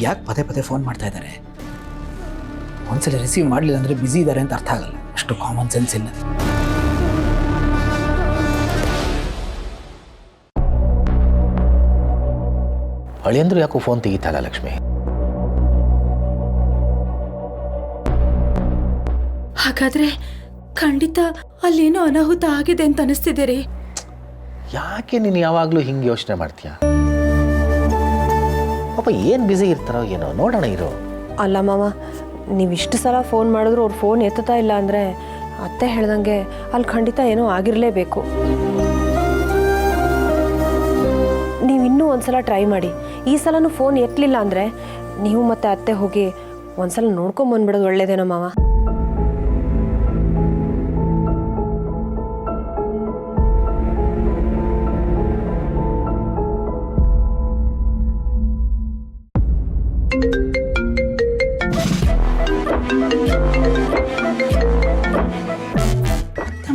ಯಾಕೆ ಪದೇ ಪದೇ ಫೋನ್ ಮಾಡ್ತಾ ಇದ್ದಾರೆ? ಒಂದ್ಸಲ ರಿಸೀವ್ ಮಾಡಲಿಲ್ಲ ಅಂದರೆ ಬ್ಯುಸಿ ಇದ್ದಾರೆ ಅಂತ ಅರ್ಥ ಆಗಲ್ಲ. ಅಷ್ಟು ಕಾಮನ್ ಸೆನ್ಸ್ ಇಲ್ಲ. ಅಳಿಯಂದ್ರು ಯಾಕೋ ಫೋನ್ ತೆಗಿತಾಯಿಲ್ಲ ಲಕ್ಷ್ಮಿ? ಹಾಗಾದ್ರೆ ಖಂಡಿತ ಅಲ್ಲೇನೋ ಅನಾಹುತ ಆಗಿದೆ ಅಂತ ಅನಿಸ್ತಿದೆ ರೀ. ಯಾಕೆ ನೀನು ಯಾವಾಗಲೂ ಹಿಂಗೆ ಯೋಚನೆ ಮಾಡ್ತೀಯ? ಪಾಪ ಏನು ಬ್ಯುಸಿ ಇರ್ತಾರೋ ಏನೋ, ನೋಡೋಣ ಇರೋ. ಅಲ್ಲ ಮಾವ, ನೀವಿಷ್ಟು ಸಲ ಫೋನ್ ಮಾಡಿದ್ರು ಅವ್ರು ಫೋನ್ ಎತ್ತುತ್ತಾ ಇಲ್ಲ ಅಂದರೆ ಅತ್ತೆ ಹೇಳ್ದಂಗೆ ಅಲ್ಲಿ ಖಂಡಿತ ಏನೋ ಆಗಿರಲೇಬೇಕು. ನೀವಿನ್ನೂ ಒಂದ್ಸಲ ಟ್ರೈ ಮಾಡಿ. ಈ ಸಲನೂ ಫೋನ್ ಎತ್ತಲಿಲ್ಲ ಅಂದರೆ ನೀವು ಮತ್ತೆ ಅತ್ತೆ ಹೋಗಿ ಒಂದ್ಸಲ ನೋಡ್ಕೊಂಬಂದ್ಬಿಡೋದು ಒಳ್ಳೇದೇನೋ ಮಾವ.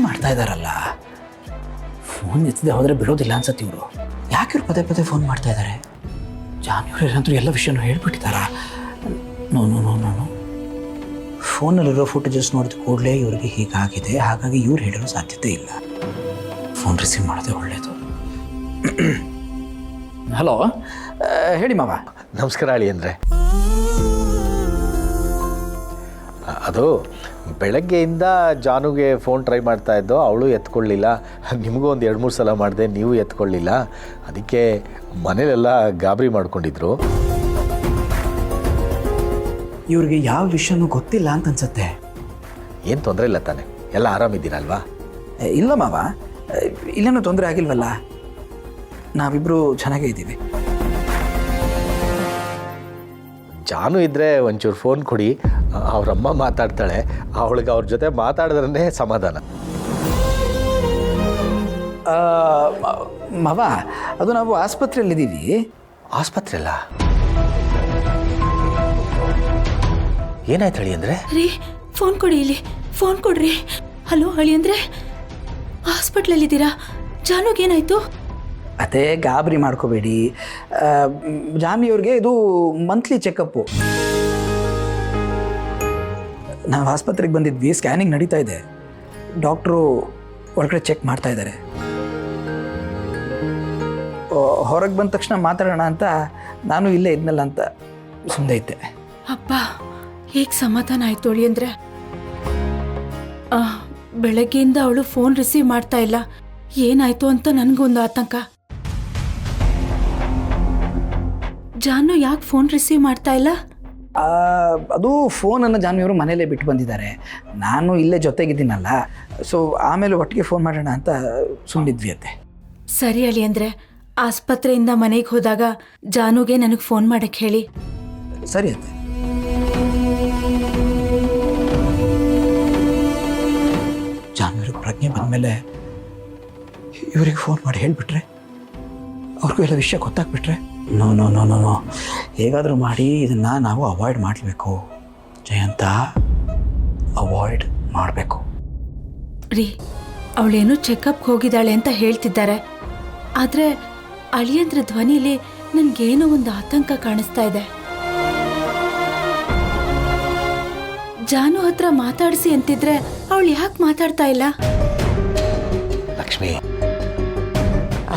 ಮಾಡ್ತಾ ಇದ್ದಾರಲ್ಲ, ಫೋನ್ ಎತ್ತದೆ ಹೋದರೆ ಬಿಡೋದಿಲ್ಲ ಅನ್ಸತ್ತೆ ಇವರು. ಯಾಕೆ ಇವ್ರು ಪದೇ ಪದೇ ಫೋನ್ ಮಾಡ್ತಾ ಇದ್ದಾರೆ? ಜಾನ್ವರಿ ಎಲ್ಲ ವಿಷಯನೂ ಹೇಳ್ಬಿಟ್ಟಿದ್ದಾರಾ? No no no no no ಫೋನಲ್ಲಿರೋ ಫುಟೇಜಸ್ ನೋಡಿದ ಕೂಡಲೇ ಇವ್ರಿಗೆ ಹೀಗಾಗಿದೆ, ಹಾಗಾಗಿ ಇವ್ರು ಹೇಳಿರೋ ಸಾಧ್ಯತೆ ಇಲ್ಲ. ಫೋನ್ ರಿಸೀವ್ ಮಾಡೋದೇ ಒಳ್ಳೆಯದು. ಹಲೋ, ಹೇಳಿ ಮಾವ. ನಮಸ್ಕಾರ ಅಳಿ ಅಂದರೆ. ಅದು ಬೆಳಗ್ಗೆಯಿಂದ ಜಾನುಗೆ ಫೋನ್ ಟ್ರೈ ಮಾಡ್ತಾ ಇದ್ದೋ, ಅವಳು ಎತ್ಕೊಳ್ಳಿಲ್ಲ. ನಿಮಗೂ ಒಂದು 2-3 ಸಲ ಮಾಡಿದೆ, ನೀವು ಎತ್ಕೊಳ್ಳಿಲ್ಲ. ಅದಕ್ಕೆ ಮನೇಲೆಲ್ಲ ಗಾಬರಿ ಮಾಡ್ಕೊಂಡಿದ್ರು. ಇವ್ರಿಗೆ ಯಾವ ವಿಷಯನೂ ಗೊತ್ತಿಲ್ಲ ಅಂತ ಅನ್ಸುತ್ತೆ. ಏನು ತೊಂದರೆ ಇಲ್ಲ ತಾನೆ? ಎಲ್ಲ ಆರಾಮಿದ್ದೀರಲ್ವಾ? ಇಲ್ಲ ಮಾವ, ಇಲ್ಲೇನೂ ತೊಂದರೆ ಆಗಿಲ್ವಲ್ಲ. ನಾವಿಬ್ಬರು ಚೆನ್ನಾಗೇ ಇದ್ದೀವಿ. ಜಾನು ಇದ್ದರೆ ಒಂಚೂರು ಫೋನ್ ಕೊಡಿ, ಅವರಮ್ಮ ಮಾತಾಡ್ತಾಳೆ. ಅವಳಿಗೆ ಅವ್ರ ಜೊತೆ ಮಾತಾಡಿದ್ರೇ ಸಮಾಧಾನ. ಮಾವ, ಅದು ನಾವು ಆಸ್ಪತ್ರೆಯಲ್ಲಿದ್ದೀವಿ. ಆಸ್ಪತ್ರೆಲ್ಲ ಏನಾಯ್ತು ಅಳಿ ಅಂದರೆ? ರೀ, ಫೋನ್ ಕೊಡಿ, ಇಲ್ಲಿ ಫೋನ್ ಕೊಡ್ರಿ. ಹಲೋ ಅಳಿ ಅಂದರೆ, ಹಾಸ್ಪಿಟ್ಲಲ್ಲಿದ್ದೀರಾ? ಜಾನುಗೇನಾಯ್ತು? ಅದೇ ಗಾಬರಿ ಮಾಡ್ಕೋಬೇಡಿ. ಜಾನ್ವಿಯವ್ರಿಗೆ ಇದು ಮಂತ್ಲಿ ಚೆಕಪ್ಪು. ನಾವು ಆಸ್ಪತ್ರೆಗೆ ಬಂದಿದ್ವಿ, ಸ್ಕ್ಯಾನಿಂಗ್ ನಡೀತಾ ಇದೆ. ಡಾಕ್ಟ್ರು ಒಳಗಡೆ ಚೆಕ್ ಮಾಡ್ತಾ ಇದ್ದಾರೆ. ಹೊರಗೆ ಬಂದ ತಕ್ಷಣ ಮಾತಾಡೋಣ ಅಂತ ನಾನು ಇಲ್ಲೇ ಇದ್ನಲ್ಲ ಅಂತ ಸುಮ್ಮನೆ ಇದ್ದೆ. ಅಪ್ಪ, ಹೇಗೆ ಸಮಾಧಾನ ಆಯ್ತು ಅಳಿ ಅಂದರೆ? ಬೆಳಗ್ಗೆಯಿಂದ ಅವಳು ಫೋನ್ ರಿಸೀವ್ ಮಾಡ್ತಾ ಇಲ್ಲ. ಏನಾಯ್ತು ಅಂತ ನನಗೊಂದು ಆತಂಕ. ಜಾನು ಯಾಕೆ ಫೋನ್ ರಿಸೀವ್ ಮಾಡ್ತಾ ಇಲ್ಲ? ಅದು ಫೋನನ್ನು ಜಾನ್ವಿಯವರು ಮನೇಲೇ ಬಿಟ್ಟು ಬಂದಿದ್ದಾರೆ. ನಾನು ಇಲ್ಲೇ ಜೊತೆಗಿದ್ದೀನಲ್ಲ, ಸೊ ಆಮೇಲೆ ಒಟ್ಟಿಗೆ ಫೋನ್ ಮಾಡೋಣ ಅಂತ ಸುಮ್ಮನಿದ್ವಿ ಅತ್ತೆ. ಸರಿ ಅಳಿ ಅಂದರೆ, ಆಸ್ಪತ್ರೆಯಿಂದ ಮನೆಗೆ ಹೋದಾಗ ಜಾನುಗೆ ನನಗೆ ಫೋನ್ ಮಾಡಕ್ಕೆ ಹೇಳಿ. ಸರಿ ಅತ್ತೆ. ಜಾನ್ವಿಯವ್ರಿಗೆ ಪ್ರಜ್ಞೆ ಬಂದಮೇಲೆ ಇವರಿಗೆ ಫೋನ್ ಮಾಡಿ ಹೇಳಿಬಿಟ್ರೆ, ಅವ್ರಿಗೂ ಎಲ್ಲ ವಿಷಯ ಗೊತ್ತಾಗ್ಬಿಟ್ರೆ, no no no no no ಹೇಗಾದರೂ ಮಾಡಿ ಇದನ್ನು ನಾವು ಅವಾಯ್ಡ್ ಮಾಡಬೇಕು ಜಯಂತ, ಅವಾಯ್ಡ್ ಮಾಡಬೇಕು. ರೀ, ಅವಳೇನು ಚೆಕಪ್ಗೆ ಹೋಗಿದ್ದಾಳೆ ಅಂತ ಹೇಳ್ತಿದ್ದಾರೆ. ಆದರೆ ಅಳಿಯಂದ್ರ ಧ್ವನಿಲಿ ನನಗೇನೋ ಒಂದು ಆತಂಕ ಕಾಣಿಸ್ತಾ ಇದೆ. ಜಾನು ಹತ್ರ ಮಾತಾಡಿಸಿ ಅಂತಿದ್ರೆ ಅವಳು ಯಾಕೆ ಮಾತಾಡ್ತಾ ಇಲ್ಲ? ಲಕ್ಷ್ಮಿ,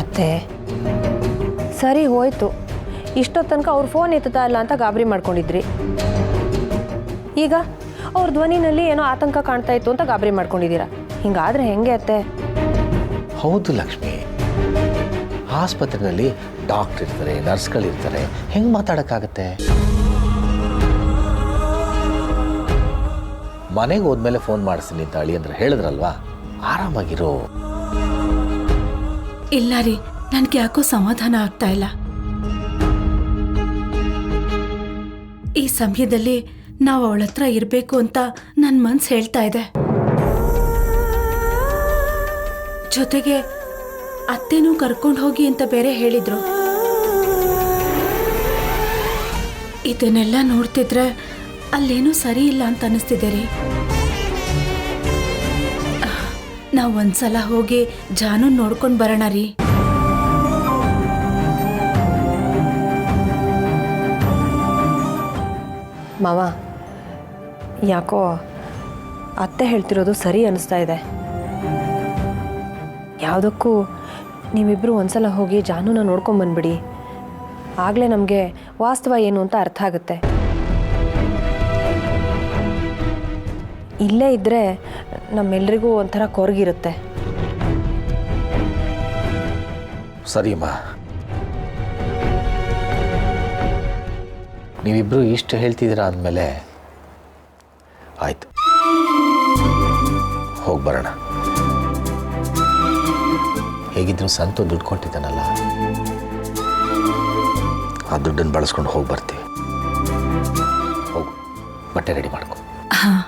ಅತ್ತೆ ಸರಿ ಹೋಯ್ತು. ಇಷ್ಟೊತ್ತು ತನಕ ಅವ್ರು ಫೋನ್ ಎತ್ತುತ್ತಾ ಇಲ್ಲ ಅಂತ ಗಾಬರಿ ಮಾಡ್ಕೊಂಡಿದ್ರಿ. ಈಗ ಅವ್ರ ಧ್ವನಿನಲ್ಲಿ ಏನೋ ಆತಂಕ ಕಾಣ್ತಾ ಇತ್ತು ಅಂತ ಗಾಬರಿ ಮಾಡ್ಕೊಂಡಿದ್ದೀರಾ. ಹಿಂಗಾದ್ರೆ ಹೆಂಗೆ ಅತ್ತೆ? ಹೌದು ಲಕ್ಷ್ಮಿ, ಆಸ್ಪತ್ರೆಯಲ್ಲಿ ಡಾಕ್ಟರ್ ಇರ್ತಾರೆ, ನರ್ಸ್ಗಳಿರ್ತಾರೆ, ಹೆಂಗೆ ಮಾತಾಡೋಕ್ಕಾಗತ್ತೆ? ಮನೆಗೆ ಹೋದ್ಮೇಲೆ ಫೋನ್ ಮಾಡಿಸ್ತೀನಿ ಅಂತ ಅಳಿ ಅಂದ್ರೆ ಹೇಳಿದ್ರಲ್ವಾ, ಆರಾಮಾಗಿರೋ. ಇಲ್ಲ ರೀ, ನನಗೆ ಯಾಕೋ ಸಮಾಧಾನ ಆಗ್ತಾ ಇಲ್ಲ. ಈ ಸಮಯದಲ್ಲಿ ನಾವು ಅವಳ ಹತ್ರ ಇರಬೇಕು ಅಂತ ನನ್ನ ಮನ್ಸು ಹೇಳ್ತಾ ಇದೆ. ಜೊತೆಗೆ ಅತ್ತೆನೂ ಕರ್ಕೊಂಡು ಹೋಗಿ ಅಂತ ಬೇರೆ ಹೇಳಿದ್ರು. ಇದನ್ನೆಲ್ಲ ನೋಡ್ತಿದ್ರೆ ಅಲ್ಲೇನೂ ಸರಿ ಇಲ್ಲ ಅಂತ ಅನಿಸ್ತಿದೆ ರೀ. ನಾವು ಒಂದ್ಸಲ ಹೋಗಿ ಜಾನು ನೋಡ್ಕೊಂಡು ಬರೋಣ ರೀ. ಮಾವ, ಯಾಕೋ ಅತ್ತೆ ಹೇಳ್ತಿರೋದು ಸರಿ ಅನ್ನಿಸ್ತಾ ಇದೆ. ಯಾವುದಕ್ಕೂ ನೀವಿಬ್ಬರು ಒಂದ್ಸಲ ಹೋಗಿ ಜಾನುನ ನೋಡ್ಕೊಂಬಂದ್ಬಿಡಿ. ಆಗಲೇ ನಮಗೆ ವಾಸ್ತವ ಏನು ಅಂತ ಅರ್ಥ ಆಗುತ್ತೆ. ಇಲ್ಲೇ ಇದ್ದರೆ ನಮ್ಮೆಲ್ರಿಗೂ ಒಂಥರ ಕೊರಗಿರುತ್ತೆ. ಸರಿಯಮ್ಮ, ನೀವಿಬ್ಬರು ಇಷ್ಟು ಹೇಳ್ತಿದ್ದೀರಾ ಅಂದಮೇಲೆ ಆಯಿತು, ಹೋಗಿ ಬರೋಣ. ಹೇಗಿದ್ರು ಸಂತು ದುಡ್ಡು ಕೊಟ್ಟಿದ್ದಾನಲ್ಲ, ಆ ದುಡ್ಡನ್ನು ಬಳಸ್ಕೊಂಡು ಹೋಗಿ ಬರ್ತೀವಿ. ಹೋಗು, ಬಟ್ಟೆ ರೆಡಿ ಮಾಡ್ಕೊ. ಹಾಂ.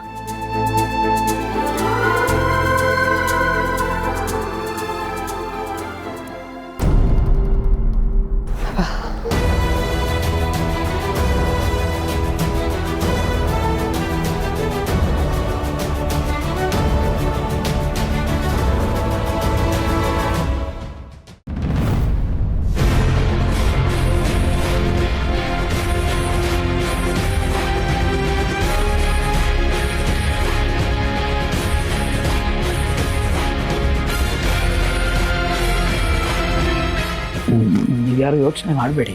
ಯಾರು ಯೋಚನೆ ಮಾಡಬೇಡಿ.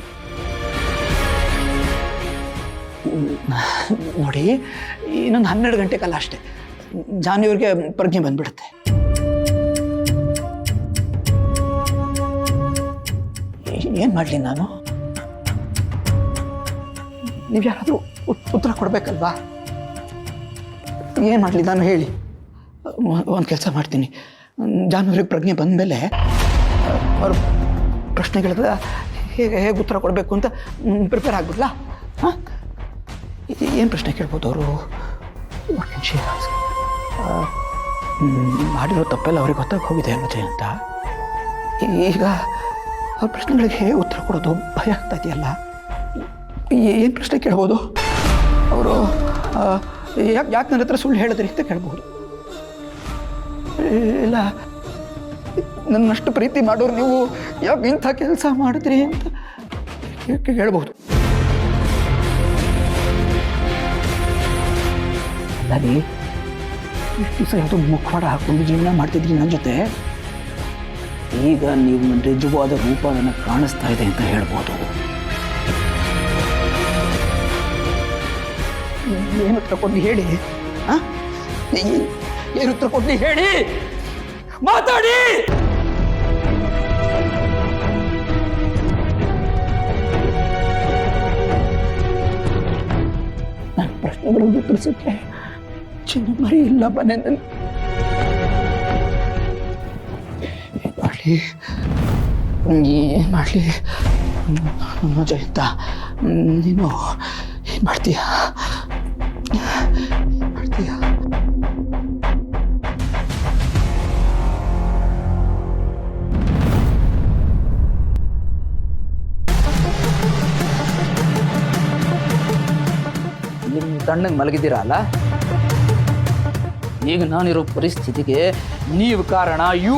ನೋಡಿ, ಇನ್ನೊಂದು 12 ಗಂಟೆಗಲ್ಲ ಅಷ್ಟೇ ಜಾನ್ವಿಯವ್ರಿಗೆ ಪ್ರಜ್ಞೆ ಬಂದ್ಬಿಡುತ್ತೆ. ಏನು ಮಾಡಲಿ ನಾನು? ನೀವು ಯಾರಾದರೂ ಉತ್ತರ ಕೊಡಬೇಕಲ್ವಾ? ಏನು ಮಾಡಲಿ ನಾನು ಹೇಳಿ? ಒಂದು ಕೆಲಸ ಮಾಡ್ತೀನಿ, ಜಾನ್ವಿಯವ್ರಿಗೆ ಪ್ರಜ್ಞೆ ಬಂದಮೇಲೆ ಅವರು ಪ್ರಶ್ನೆಗಳಿಗೆ ಹೇಗೆ ಉತ್ತರ ಕೊಡಬೇಕು ಅಂತ ಪ್ರಿಪೇರ್ ಆಗ್ಬಿಡ್ಲಾ? ಹಾಂ, ಏನು ಪ್ರಶ್ನೆ ಕೇಳ್ಬೋದು ಅವರು? ಮಾಡಿರೋ ತಪ್ಪೆಲ್ಲ ಅವ್ರಿಗೆ ಗೊತ್ತಾಗಿ ಹೋಗಿದೆ ಅಲ್ವ ಜಯಂತ? ಈಗ ಅವ್ರ ಪ್ರಶ್ನೆಗಳಿಗೆ ಹೇಗೆ ಉತ್ತರ ಕೊಡೋದು ಭಯ ಆಗ್ತಾ ಇದೆಯಲ್ಲ. ಏನು ಪ್ರಶ್ನೆ ಕೇಳ್ಬೋದು ಅವರು? ಯಾಕೆ ನನ್ನ ಹತ್ರ ಸುಳ್ಳು ಹೇಳಿದ್ರಿ ಅಂತ ಕೇಳ್ಬೋದು. ಇಲ್ಲ, ನನ್ನಷ್ಟು ಪ್ರೀತಿ ಮಾಡೋರು ನೀವು ಯಾಕೆ ಇಂಥ ಕೆಲಸ ಮಾಡಿದ್ರಿ ಅಂತ ಹೇಳ್ಬೋದು. ಅಲ್ಲದೆ ಇಷ್ಟು ದಿವಸ ಯಾವುದೋ ಮುಖವಾಡ ಹಾಕೊಂಡು ಜೀವನ ಮಾಡ್ತಿದ್ರಿ ನನ್ನ ಜೊತೆ, ಈಗ ನೀವು ನಿಜವಾದ ರೂಪ ನನಗೆ ಕಾಣಿಸ್ತಾ ಇದೆ ಅಂತ ಹೇಳ್ಬೋದು. ಏನು ಉತ್ತರ ಕೊಡ್ಲಿ ಹೇಳಿ? ಏನು ಉತ್ತರ ಕೊಡ್ಲಿ ಹೇಳಿ? ಮಾತಾಡಿ. ನನ್ನ ಪ್ರಶ್ನೆಗಳಿಗೆ ಉತ್ತರಿಸಕ್ಕೆ ಚಿನ್ನ ಮರಿ ಇಲ್ಲ ಬನ್ನಿ. ಏನು ಮಾಡಲಿ ಜಯಂತ? ನೀನು ಏನು ಮಾಡ್ತೀಯ? ನಿಮ್ಮ ತಣ್ಣಗೆ ಮಲಗಿದ್ದೀರಲ್ಲ, ಈಗ ನಾನಿರೋ ಪರಿಸ್ಥಿತಿಗೆ ನೀವು ಕಾರಣ. You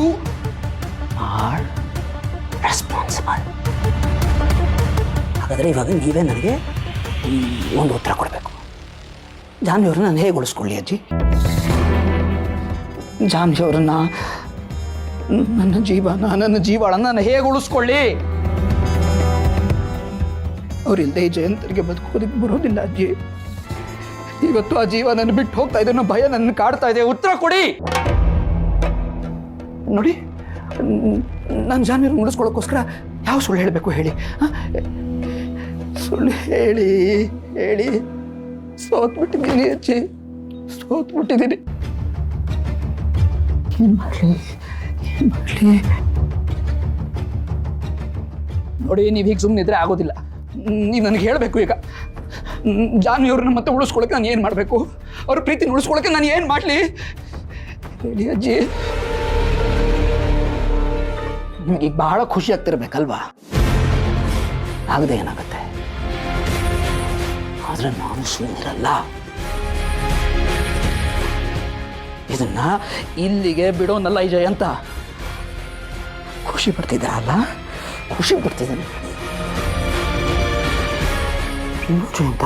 are responsible. ಹಾಗಾದರೆ ಇವಾಗ ನೀವೇ ನನಗೆ ಒಂದು ಉತ್ತರ ಕೊಡಬೇಕು. ಜಾನ್ವಿಯವ್ರನ್ನ ನಾನು ಹೇಗೆ ಉಳಿಸ್ಕೊಳ್ಳಿ ಅಜ್ಜಿ? ಜಾನ್ವಿಯವ್ರನ್ನ, ನನ್ನ ಜೀವನ, ನನ್ನ ಜೀವಾಳ ನಾನು ಹೇಗೆ ಉಳಿಸ್ಕೊಳ್ಳಿ? ಅವರಿಲ್ಲದೆ ಜಯಂತರಿಗೆ ಬದುಕೋದಕ್ಕೆ ಬರೋದಿಲ್ಲ ಅಜ್ಜಿ. ಇವತ್ತು ಆ ಜೀವ ನನ್ನ ಬಿಟ್ಟು ಹೋಗ್ತಾ ಇದೆ ಅನ್ನೋ ಭಯ ನನ್ನ ಕಾಡ್ತಾ ಇದೆ. ಉತ್ತರ ಕೊಡಿ. ನೋಡಿ, ನಾನು ಜಾನ್ವಿಯವ್ರನ್ನ ಉಳಿಸ್ಕೊಳ್ಳೋಕ್ಕೋಸ್ಕರ ಯಾವ ಸುಳ್ಳು ಹೇಳಬೇಕು ಹೇಳಿ? ಸುಳ್ಳು ಹೇಳಿ ಹೇಳಿ ಸೋತ್ಬಿಟ್ಟಿದ್ದೀನಿ ಅಜ್ಜಿ, ಸೋತ್ಬಿಟ್ಟಿದ್ದೀನಿ. ಏನು ಮಾಡಲಿ? ನೋಡಿ, ನೀವು ಹೀಗೆ ಸುಮ್ಮನಿದ್ರೆ ಆಗೋದಿಲ್ಲ. ನೀವು ನನಗೆ ಹೇಳಬೇಕು ಈಗ. ಜಾನ್ವಿಯವ್ರನ್ನ ಮತ್ತೆ ಉಳಿಸ್ಕೊಳ್ಳೋಕೆ ನಾನು ಏನು ಮಾಡಬೇಕು? ಅವ್ರ ಪ್ರೀತಿನ ಉಳಿಸ್ಕೊಳ್ಳೋಕೆ ನಾನು ಏನು ಮಾಡಲಿ ಹೇಳಿ ಅಜ್ಜಿ? ನಿಮಗೆ ಈಗ ಬಹಳ ಖುಷಿ ಆಗ್ತಿರ್ಬೇಕಲ್ವಾ? ಆಗದೆ ಏನಾಗುತ್ತೆ? ಆದರೆ ನಾನು ಸುಮ್ಮನಿರಲ್ಲ. ಇದನ್ನ ಇಲ್ಲಿಗೆ ಬಿಡೋನಲ್ಲ ಈ ಜಯಂತ. ಖುಷಿ ಪಡ್ತಿದ್ದೀರಲ್ಲ? ಖುಷಿ ಪಡ್ತಿದ್ದೀನಿ Jayanth.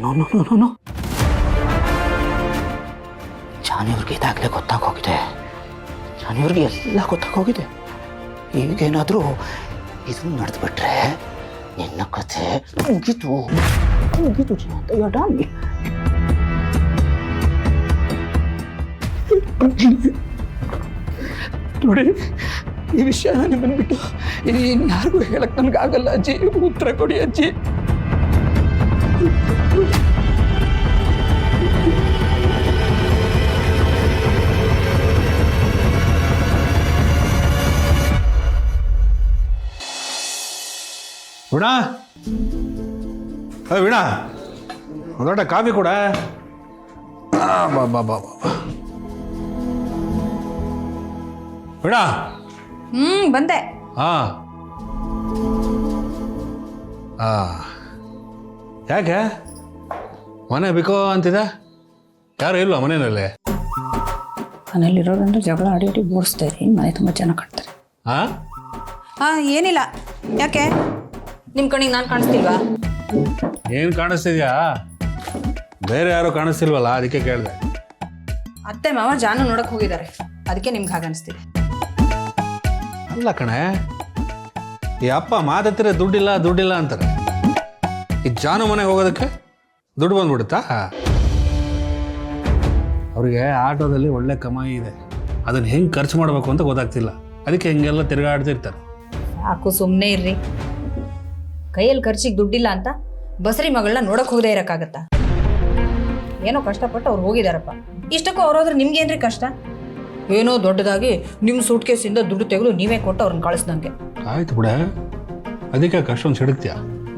No no no no no ಜಾನಿಯವ್ರಿಗೆ ಇದಾಗಲೇ ಗೊತ್ತಾಗೋಗಿದೆ. ಜಾನಿಯವ್ರಿಗೆ ಎಲ್ಲ ಗೊತ್ತಾಗೋಗಿದೆ. ಈಗೇನಾದರೂ ಇದು ನಡೆದ್ಬಿಟ್ರೆ ನಿನ್ನ ಕಥೆ ಮುಗೀತು ಮುಗೀತು ಅಂತ ಡಾಮಿ. ನೋಡಿ, ಈ ವಿಷಯ ನಿಮ್ಮನ್ನು ಬಿಟ್ಟು ಇನ್ಯಾರಿಗೂ ಹೇಳಕ್ ನನಗಾಗಲ್ಲ ಅಜ್ಜಿ. ಉತ್ತರ ಕೊಡಿ ಅಜ್ಜಿ. ವೀಣಾ, ವೀಣಾ, ಒಂದು ಲೋಟ ಕಾಫಿ ಕೂಡ. ಬಾ ಬಾ ಬಾ ಬಾ. ವೀಣಾ. ಬಂದೆ. ಯಾಕೆ ಮನೆ ಬೇಕೋ ಅಂತಿದೆ? ಯಾರು ಇಲ್ವಾ ಮನೆಯಲ್ಲಿ? ಮನೇಲಿರೋರಂದ್ರೆ ಜಗಳ ಆಡಿ ಆಡಿ ಬೋಡಿಸ್ತಾರೆ. ಮನೆ ತುಂಬ ಜನ ಕಟ್ತಾರೆ. ಏನಿಲ್ಲ. ಯಾಕೆ ನಿಮ್ಮ ಕಣ್ಣಿಗೆ ನಾನು ಕಾಣಿಸ್ತಿಲ್ವಾ? ಏನು ಕಾಣಿಸ್ತಿದ್ಯಾ? ಬೇರೆ ಯಾರು ಕಾಣಿಸ್ತಿಲ್ವಲ್ಲ, ಅದಕ್ಕೆ ಕೇಳಿದೆ. ಅತ್ತೆ ಮಾವ ಜಾನು ನೋಡಕ್ ಹೋಗಿದ್ದಾರೆ, ಅದಕ್ಕೆ ನಿಮ್ಗೆ ಹಾಗೆ ಅನಿಸ್ತಿದೆ. ಅಲ್ಲ ಕಣೆ, ಈ ಅಪ್ಪ ಮಾತಾಡ್ತಿರ ದುಡ್ಡಿಲ್ಲ ದುಡ್ಡಿಲ್ಲ ಅಂತಾರೆ. ಈ ಜಾನು ಮನೆಗೆ ಹೋಗೋದಕ್ಕೆ ದುಡ್ಡು ಬಂದ್ಬಿಡುತ್ತಾ? ಅವ್ರಿಗೆ ಆಟೋದಲ್ಲಿ ಒಳ್ಳೆ ಕಮಾಯಿ ಇದೆ, ಅದನ್ನು ಹೆಂಗೆ ಖರ್ಚು ಮಾಡಬೇಕು ಅಂತ ಗೊತ್ತಾಗ್ತಿಲ್ಲ. ಅದಕ್ಕೆ ಹಿಂಗೆಲ್ಲ ತಿರುಗಾಡ್ತಿರ್ತಾರೆ. ಸಾಕು, ಸುಮ್ಮನೆ ಇರ್ರಿ. ಕೈಯಲ್ಲಿ ಖರ್ಚಿಗೆ ದುಡ್ಡಿಲ್ಲ ಅಂತ ಬಸರಿ ಮಗಳನ್ನ ನೋಡಕ್ ಹೋಗದೆ ಇರೋಕ್ಕಾಗತ್ತಾ? ಏನೋ ಕಷ್ಟಪಟ್ಟು ಅವ್ರು ಹೋಗಿದಾರಪ್ಪ. ಇಷ್ಟಕ್ಕೂ ಅವ್ರೋದ್ರೆ ನಿಮ್ಗೇನ್ರಿ ಕಷ್ಟ? ಏನೋ ದೊಡ್ಡದಾಗಿ ನಿಮ್ಮ ಸೂಟ್ ಕೇಸಿಂದ ದುಡ್ಡು ತೆಗೆದು ನೀವೇ ಕೊಟ್ಟು ಅವ್ರನ್ನ ಕಳಿಸ್ದಂಗೆ. ಆಯ್ತು ಬಿಡ, ಅದಕ್ಕೆ ಕಷ್ಟೊಂದು ಸಿಡುತ್ತೀಯ.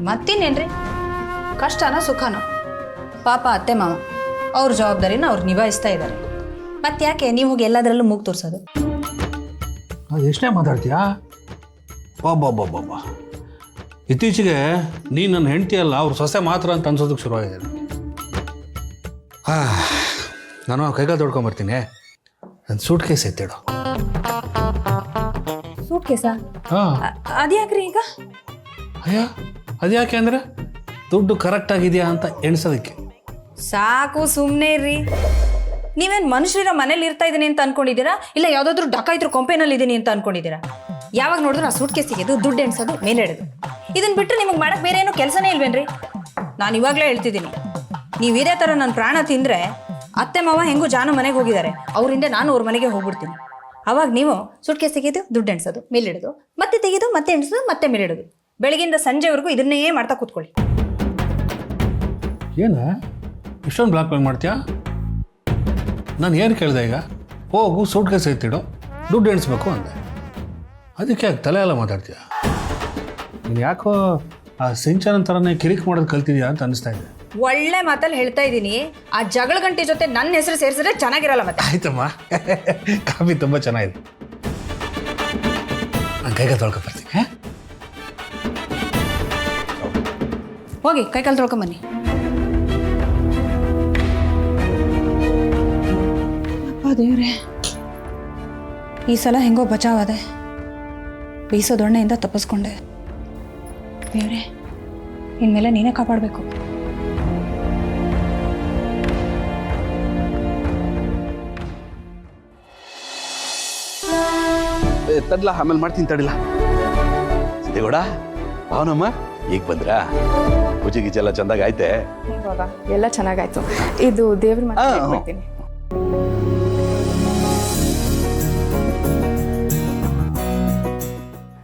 ಮತ್ತಿನ್ನೇನ್ರಿ, ಕಷ್ಟನೋ ಸುಖನೋ ಪಾಪ ಅತ್ತೆ ಮಾವ ಅವ್ರ ಜವಾಬ್ದಾರಿನ ಅವ್ರು ನಿಭಾಯಿಸ್ತಾ ಇದ್ದಾರೆ. ಮತ್ತೆ ಯಾಕೆ ನೀವು ಹೋಗಿ ಎಲ್ಲದರಲ್ಲೂ ಮೂಗು ತೋರಿಸೋದು? ಅದು ಎಷ್ಟೇ ಮಾತಾಡ್ತೀಯಾ? ಬಾಬಾ, ಇತ್ತೀಚೆಗೆ ನೀನು ನನ್ನ ಹೆಂಡತಿ ಅಲ್ಲ, ಅವ್ರು ಸೊಸೆ ಮಾತ್ರ ಅಂತ ಅನ್ಸೋದಕ್ಕೆ ಶುರುವಾಗಿದೆ. ನಾನು ಕೈಗಾಲ ತೊಡ್ಕೊಂಬರ್ತೀನಿ. ನನ್ನ ಸೂಟ್ ಕೇಸ್ ಎತ್ತಿಡು. ಸೂಟ್ ಕೇಸ? ಹಾಂ. ಅದ್ಯಾಕ್ರಿ ಈಗ? ಅಯ್ಯ, ಅದ್ಯಾಕೆ ಅಂದರೆ ದುಡ್ಡು ಕರೆಕ್ಟ್ ಆಗಿದೆಯಾ ಅಂತ ಎಣಿಸೋದಕ್ಕೆ. ಸಾಕು, ಸುಮ್ಮನೆ ಇರ್ರಿ. ನೀವೇನು ಮನುಷ್ಯರ ಮನೇಲಿ ಇರ್ತಾ ಇದ್ದೀನಿ ಅಂತ ಅನ್ಕೊಂಡಿದ್ದೀರಾ? ಇಲ್ಲ ಯಾವುದಾದ್ರೂ ಡಕಾಯಿತ್ರ ಕೊಂಪೆನಲ್ಲಿ ಇದ್ದೀನಿ ಅಂತ ಅನ್ಕೊಂಡಿದ್ದೀರಾ? ಯಾವಾಗ ನೋಡಿದ್ರು ಆ ಸೂಟ್ ಕೇಸಿಗೆ ದುಡ್ಡು ಎಣಿಸೋದು, ಮೇಲೆ ಇಡೋದು. ಇದನ್ನ ಬಿಟ್ಟರೆ ನಿಮಗೆ ಮಾಡಕ್ಕೆ ಬೇರೆ ಏನೋ ಕೆಲಸನೇ ಇಲ್ವೇನ್ರಿ? ನಾನು ಇವಾಗಲೇ ಹೇಳ್ತಿದ್ದೀನಿ, ನೀವು ಇದೇ ಥರ ನನ್ನ ಪ್ರಾಣ ತಿಂದರೆ ಅತ್ತೆ ಮಾವ ಹೆಂಗೂ ಜಾನು ಮನೆಗೆ ಹೋಗಿದ್ದಾರೆ, ಅವರಿಂದ ನಾನು ಅವ್ರ ಮನೆಗೆ ಹೋಗ್ಬಿಡ್ತೀನಿ. ಅವಾಗ ನೀವು ಸೂಟ್ ಕೇಸ್ ತೆಗೆದು ದುಡ್ಡು ಎಣಿಸೋದು, ಮೇಲಿಡೋದು, ಮತ್ತೆ ತೆಗೆದು ಮತ್ತೆ ಎಣಿಸೋದು, ಮತ್ತೆ ಮೇಲಿಡೋದು. ಬೆಳಗಿಂದ ಸಂಜೆವರೆಗೂ ಇದನ್ನೇ ಮಾಡ್ತಾ ಕೂತ್ಕೊಳ್ಳಿ. ಏನ ಇಷ್ಟೊಂದು ಬ್ಲಾಕ್ ಮೇಲ್ ಮಾಡ್ತೀಯಾ? ನಾನು ಏನು ಕೇಳಿದೆ ಈಗ? ಹೋಗು ಸೂಟ್ ಕೇಸ್ ಎತ್ತಿಡು, ದುಡ್ಡು ಎಣಿಸ್ಬೇಕು ಅಂದೆ. ಅದಕ್ಕೆ ಯಾಕೆ ತಲೆ ಎಲ್ಲ ಮಾತಾಡ್ತೀಯ? ನೀನು ಯಾಕೋ ಆ ಸಿಂಚನ ಥರನೇ ಕಿರಿಕ್ ಮಾಡೋದು ಕಲ್ತಿದ್ಯಾ ಅಂತ ಅನಿಸ್ತಾ ಇದೆ. ಒಳ್ಳೆ ಮಾತಲ್ಲಿ ಹೇಳ್ತಾ ಇದ್ದೀನಿ. ಆ ಜಗಳ ಗಂಟೆ ಜೊತೆ ನನ್ನ ಹೆಸರು ಸೇರಿಸಿದ್ರೆ ಚೆನ್ನಾಗಿರಲ್ಲ. ಮತ್ತೆ ಆಯ್ತಮ್ಮ, ಕಾಫಿ ತುಂಬ ಚೆನ್ನಾಗಿದೆ. ನಾನು ಕೈಗೆ ತೊಳ್ಕೊ ಬರ್ತೀನಿ. ಹೋಗಿ ಕೈಕಾಲು ತೊಳ್ಕೊಂಬನ್ನಿ. ಅಪ್ಪ ದೇವ್ರೆ, ಈ ಸಲ ಹೆಂಗೋ ಬಚಾವಾದೆ. ಬೀಸೋ ದೊಣ್ಣೆಯಿಂದ ತಪ್ಪಿಸ್ಕೊಂಡೆ. ದೇವ್ರೆ, ಇನ್ಮೇಲೆ ನೀನೇ ಕಾಪಾಡಬೇಕು. ತಡ್ಲ, ಆಮೇಲೆ ಮಾಡ್ತೀನಿ ತಡಿಲ್ಲ. ಸಿದ್ದೇಗೌಡ, ಅವನಮ್ಮ ಈಗ ಬಂದ್ರಾ? ಪೂಜೆ ಗೀಜೆ ಎಲ್ಲ ಚಂದಾಗಿ ಆಯ್ತೆ? ಎಲ್ಲ ಚೆನ್ನಾಗಾಯ್ತು. ಇದು ದೇವ್ರ ಮಾಡ್ತೀನಿ.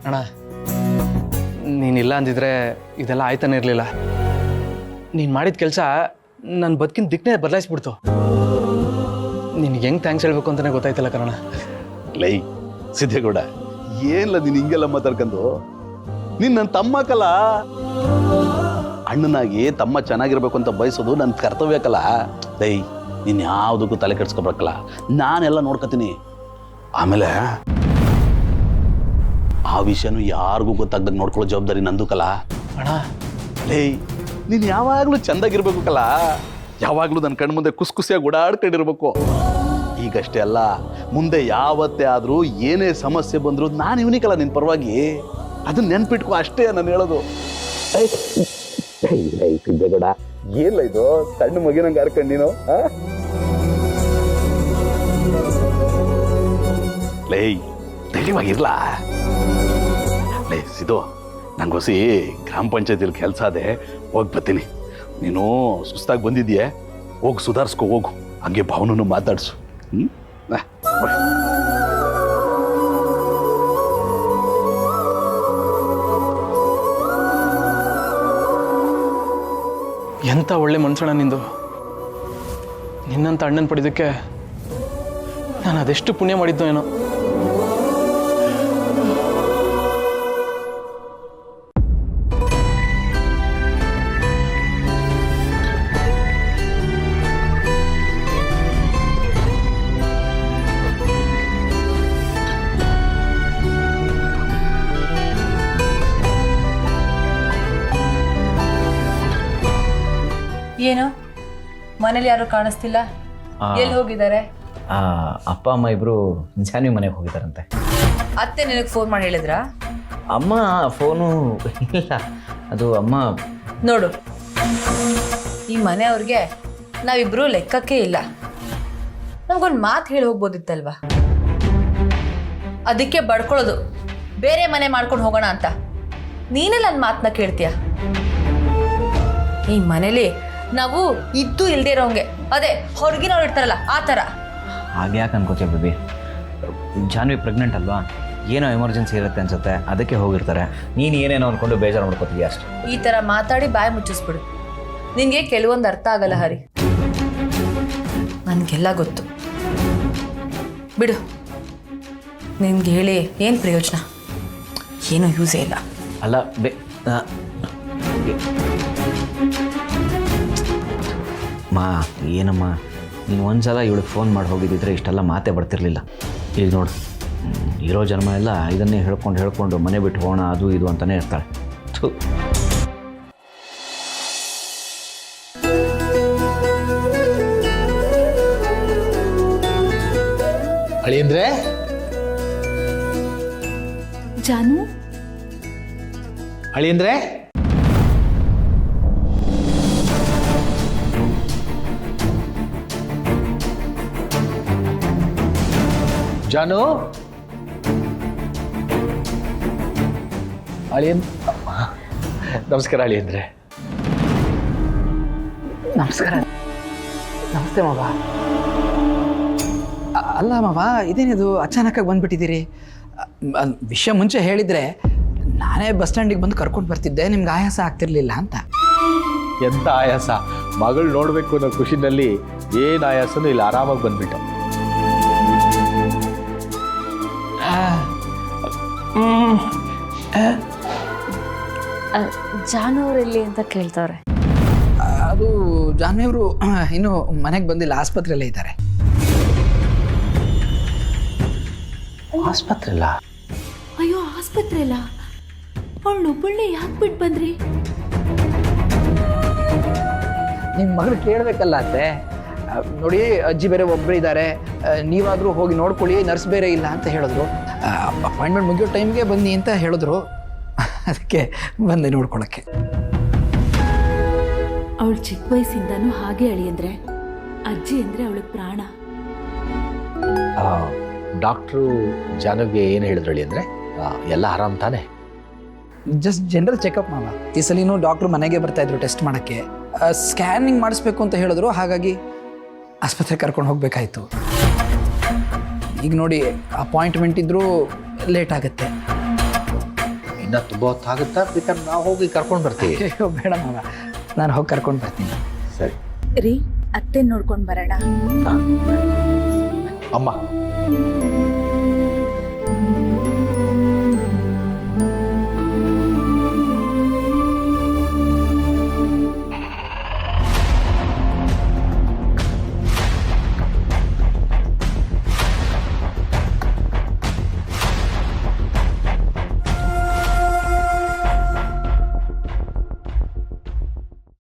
ಅಣ್ಣ, ನೀನಿಲ್ಲ ಅಂದಿದ್ರೆ ಇದೆಲ್ಲ ಆಯ್ತಾನೆ ಇರಲಿಲ್ಲ. ನೀನು ಮಾಡಿದ ಕೆಲಸ ನನ್ನ ಬದುಕಿನ ದಿಕ್ಕನೇ ಬದಲಾಯಿಸ್ಬಿಡ್ತು. ನಿನಗೆ ಹೆಂಗೆ ಥ್ಯಾಂಕ್ಸ್ ಹೇಳ್ಬೇಕು ಅಂತಲೇ ಗೊತ್ತಾಯ್ತಲ್ಲ ಕಣ. ಲೈ ಸಿದ್ದೇಗೌಡ, ಏನಿಲ್ಲ ನೀನು ಹಿಂಗೆಲ್ಲ ಮಾತಾಡ್ಕೊಂಡು. ನೀನು ನನ್ನ ತಮ್ಮಕ್ಕಲ್ಲ, ಅಣ್ಣನಾಗಿ ತಮ್ಮ ಚೆನ್ನಾಗಿರ್ಬೇಕು ಅಂತ ಬಯಸೋದು ನನ್ನ ಕರ್ತವ್ಯಕ್ಕಲ್ಲ. ಲೈ, ನೀನು ಯಾವುದಕ್ಕೂ ತಲೆ ಕೆಡ್ಸ್ಕೊಬೇಕಲ್ಲ, ನಾನೆಲ್ಲ ನೋಡ್ಕೊತೀನಿ. ಆಮೇಲೆ ಆ ವಿಷಯನೂ ಯಾರಿಗೂ ಗೊತ್ತಾಗ್ದಂಗೆ ನೋಡ್ಕೊಳ್ಳೋ ಜವಾಬ್ದಾರಿ ನಂದುಕಲ್ಲ ಅಣ್ಣ. ಲೇ, ನೀನು ಯಾವಾಗಲೂ ಚೆಂದಾಗಿರ್ಬೇಕು ಕಲ್ಲ. ಯಾವಾಗಲೂ ನನ್ನ ಕಣ್ಣು ಮುಂದೆ ಖುಷಿಯಾಗಿ ಓಡಾಡ್ಕೊಂಡಿರ್ಬೇಕು. ಈಗಷ್ಟೇ ಅಲ್ಲ, ಮುಂದೆ ಯಾವತ್ತೇ ಆದರೂ ಏನೇ ಸಮಸ್ಯೆ ಬಂದರೂ ನಾನು ಇವನಿಕಲ್ಲ ನಿನ್ನ ಪರವಾಗಿ. ಅದನ್ನ ನೆನ್ಪಿಟ್ಕೊ, ಅಷ್ಟೇ ನಾನು ಹೇಳೋದು. ಸಿದ್ದೇಗೌಡ ಏನಿಲ್ಲ ಇದು ಸಣ್ಣ ಮಗಿನಂಗೆ ಹರ್ಕೊಂಡು ನೀನು ಲೇ ಧೈರ್ಯವಾಗಿರ್ಲಾ ಲೇ ಸಿದ್ದು ನಂಗೊಸಿ ಗ್ರಾಮ ಪಂಚಾಯತಿಲಿ ಕೆಲಸ ಅದೇ ಹೋಗಿ ಬರ್ತೀನಿ. ನೀನು ಸುಸ್ತಾಗಿ ಬಂದಿದ್ಯೆ, ಹೋಗಿ ಸುಧಾರಿಸ್ಕೊ ಹೋಗು. ಹಂಗೆ ಭಾವನನ್ನು ಮಾತಾಡ್ಸು. ಎಂಥ ಒಳ್ಳೆ ಮನುಷ್ಯಣ ನಿಂದು. ನಿನ್ನಂತ ಅಣ್ಣನ ಪಡೆಯೋದಕ್ಕೆ ನಾನು ಅದೆಷ್ಟು ಪುಣ್ಯ ಮಾಡಿದ್ದು ಏನೋ. ಏನು ಮನೇಲಿ ಯಾರು ಕಾಣಿಸ್ತಿಲ್ಲ, ಎಲ್ಲಿ ಹೋಗಿದ್ದಾರೆ? ಅಪ್ಪ ಅಮ್ಮ ಇಬ್ಬರು ಜಾನ್ವಿ ಮನೆಗೆ ಹೋಗಿದ್ದಾರಂತೆ. ಅತ್ತೆ ನಿನಗೆ ಫೋನ್ ಮಾಡಿ ಹೇಳಿದ್ರಾ? ಅಮ್ಮ ಫೋನು ಇಲ್ಲ, ಅದು ಅಮ್ಮ ನೋಡು, ಈ ಮನೆಯವ್ರಿಗೆ ನಾವಿಬ್ರು ಲೆಕ್ಕಕ್ಕೆ ಇಲ್ಲ. ನಮ್ಗೊಂದು ಮಾತು ಹೇಳಿ ಹೋಗ್ಬೋದಿತ್ತಲ್ವಾ? ಅದಕ್ಕೆ ಬಡ್ಕೊಳ್ಳೋದು, ಬೇರೆ ಮನೆ ಮಾಡ್ಕೊಂಡು ಹೋಗೋಣ ಅಂತ. ನೀನೇ ನನ್ನ ಮಾತನ್ನ ಕೇಳ್ತೀಯ? ಈ ಮನೇಲಿ ನಾವು ಇದ್ದು ಇಲ್ಲದೆ ಇರೋಂಗೆ, ಅದೇ ಹೊರಗಿನವ್ರು ಇರ್ತಾರಲ್ಲ ಆ ಥರ. ಹಾಗೆ ಯಾಕೆ ಅನ್ಕೋತೀಯ ಬೇಬಿ? ಜಾನ್ವಿ ಪ್ರೆಗ್ನೆಂಟ್ ಅಲ್ವಾ, ಏನೋ ಎಮರ್ಜೆನ್ಸಿ ಇರುತ್ತೆ ಅನ್ಸುತ್ತೆ, ಅದಕ್ಕೆ ಹೋಗಿರ್ತಾರೆ. ನೀನು ಏನೇನೋ ಅಂದ್ಕೊಂಡು ಬೇಜಾರು ಮಾಡ್ಕೋತೀವಿ ಅಷ್ಟೇ. ಈ ಥರ ಮಾತಾಡಿ ಬಾಯಿ ಮುಚ್ಚಿಸ್ಬಿಡು. ನಿನಗೆ ಕೆಲವೊಂದು ಅರ್ಥ ಆಗಲ್ಲ ಹರಿ, ನನಗೆಲ್ಲ ಗೊತ್ತು. ಬಿಡು, ನಿನ್ಗೆ ಹೇಳಿ ಏನು ಪ್ರಯೋಜನ? ಏನೂ ಯೂಸೇ ಇಲ್ಲ. ಅಲ್ಲ ಮಾ, ಏನಮ್ಮ ನೀನು ಒಂದ್ಸಲ ಇವಳಿಗೆ ಫೋನ್ ಮಾಡಿ ಹೋಗಿದ್ದಿದ್ರೆ ಇಷ್ಟೆಲ್ಲ ಮಾತೇ ಬರ್ತಿರ್ಲಿಲ್ಲ. ಈಗ ನೋಡು, ಇರೋ ಜನ್ಮ ಎಲ್ಲ ಇದನ್ನೇ ಹೇಳ್ಕೊಂಡು ಮನೆ ಬಿಟ್ಟು ಹೋಗೋಣ ಅದು ಇದು ಅಂತಲೇ ಇರ್ತಾಳೆ. ಥು. ಅಳಿಯಂದ್ರೆ ಜಾನು, ಅಳಿಯಂದ್ರೆ ಜಾನು, ಅಳಿಯನ್ ನಮಸ್ಕಾರ ಅಳಿಯಂದ್ರೆ. ನಮಸ್ಕಾರ. ನಮಸ್ತೆ ಮಾವ. ಅಲ್ಲ ಮಾವ, ಇದೇನಿದು ಅಚಾನಕ್ಕಾಗಿ ಬಂದುಬಿಟ್ಟಿದ್ದೀರಿ? ವಿಷಯ ಮುಂಚೆ ಹೇಳಿದರೆ ನಾನೇ ಬಸ್ ಸ್ಟ್ಯಾಂಡಿಗೆ ಬಂದು ಕರ್ಕೊಂಡು ಬರ್ತಿದ್ದೆ, ನಿಮ್ಗೆ ಆಯಾಸ ಆಗ್ತಿರ್ಲಿಲ್ಲ ಅಂತ. ಎಂಥ ಆಯಾಸ? ಮಗಳು ನೋಡಬೇಕು ಅನ್ನೋ ಖುಷಿನಲ್ಲಿ ಏನು ಆಯಾಸನೂ ಇಲ್ಲ, ಆರಾಮಾಗಿ ಬಂದ್ಬಿಟ್ಟು. ಜಾನು ಅವರೆಲ್ಲಿ ಅಂತ ಕೇಳ್ತಾವ್ರೆ. ಅದು ಜಾನ್ವಿಯವರು ಇನ್ನೂ ಮನೆಗೆ ಬಂದಿಲ್ಲ, ಆಸ್ಪತ್ರೆಯಲ್ಲೇ ಇದ್ದಾರೆ. ಆಸ್ಪತ್ರೆ ಅಲ್ಲ? ಅಯ್ಯೋ, ಆಸ್ಪತ್ರೆ ಅಲ್ಲ, ಅವಳನ್ನೊಬ್ಬಳನ್ನೇ ಯಾಕೆ ಬಿಟ್ಟು ಬಂದ್ರಿ? ನಿಮ್ಮ ಮಗಳು ಕೇಳಬೇಕಲ್ಲ ಅತ್ತೆ. ನೋಡಿ, ಅಜ್ಜಿ ಬೇರೆ ಒಬ್ಬರೇ ಇದ್ದಾರೆ, ನೀವಾದರೂ ಹೋಗಿ ನೋಡ್ಕೊಳ್ಳಿ, ನರ್ಸ್ ಬೇರೆ ಇಲ್ಲ ಅಂತ ಹೇಳಿದ್ರು. ಅಪಾಯಿಂಟ್ಮೆಂಟ್ ಮುಗಿಯೋ ಟೈಮ್ಗೆ ಬನ್ನಿ ಅಂತ ಹೇಳಿದ್ರು, ಅದಕ್ಕೆ ಬಂದೆ ನೋಡ್ಕೊಳ್ಳೋಕ್ಕೆ. ಅವಳು ಚಿಕ್ಕ ವಯಸ್ಸಿಂದನೂ ಹಾಗೆ ಅಳಿಯಂದ್ರೆ, ಅಜ್ಜಿ ಅಂದರೆ ಅವಳಿಗೆ ಪ್ರಾಣ. ಡಾಕ್ಟ್ರು ಜಾನುಗೆ ಏನು ಹೇಳಿದ್ರು ಅಳಿಯಂದ್ರೆ? ಎಲ್ಲ ಆರಾಮ್ ತಾನೆ? ಜಸ್ಟ್ ಜನರಲ್ ಚೆಕಪ್ ಮಾವ. ಈ ಸಲಿನೂ ಡಾಕ್ಟ್ರು ಮನೆಗೆ ಬರ್ತಾಯಿದ್ರು ಟೆಸ್ಟ್ ಮಾಡೋಕ್ಕೆ. ಸ್ಕ್ಯಾನಿಂಗ್ ಮಾಡಿಸ್ಬೇಕು ಅಂತ ಹೇಳಿದ್ರು, ಹಾಗಾಗಿ ಆಸ್ಪತ್ರೆಗೆ ಕರ್ಕೊಂಡು ಹೋಗಬೇಕಾಯ್ತು. ಈಗ ನೋಡಿ, ಅಪಾಯಿಂಟ್ಮೆಂಟ್ ಇದ್ದರೂ ಲೇಟ್ ಆಗುತ್ತೆ. ಇನ್ನೂ ತುಂಬ ಹೊತ್ತಾಗುತ್ತಾ? ಬೇಕಾದ್ರೆ ನಾವು ಹೋಗಿ ಕರ್ಕೊಂಡು ಬರ್ತೀವಿ. ಅಯ್ಯೋ ಬೇಡ ಮಾವ, ನಾನು ಹೋಗಿ ಕರ್ಕೊಂಡು ಬರ್ತೀನಿ. ಸರಿ ರೀ, ಅತ್ತೆ ನೋಡ್ಕೊಂಡು ಬರೋಣ. ಅಮ್ಮ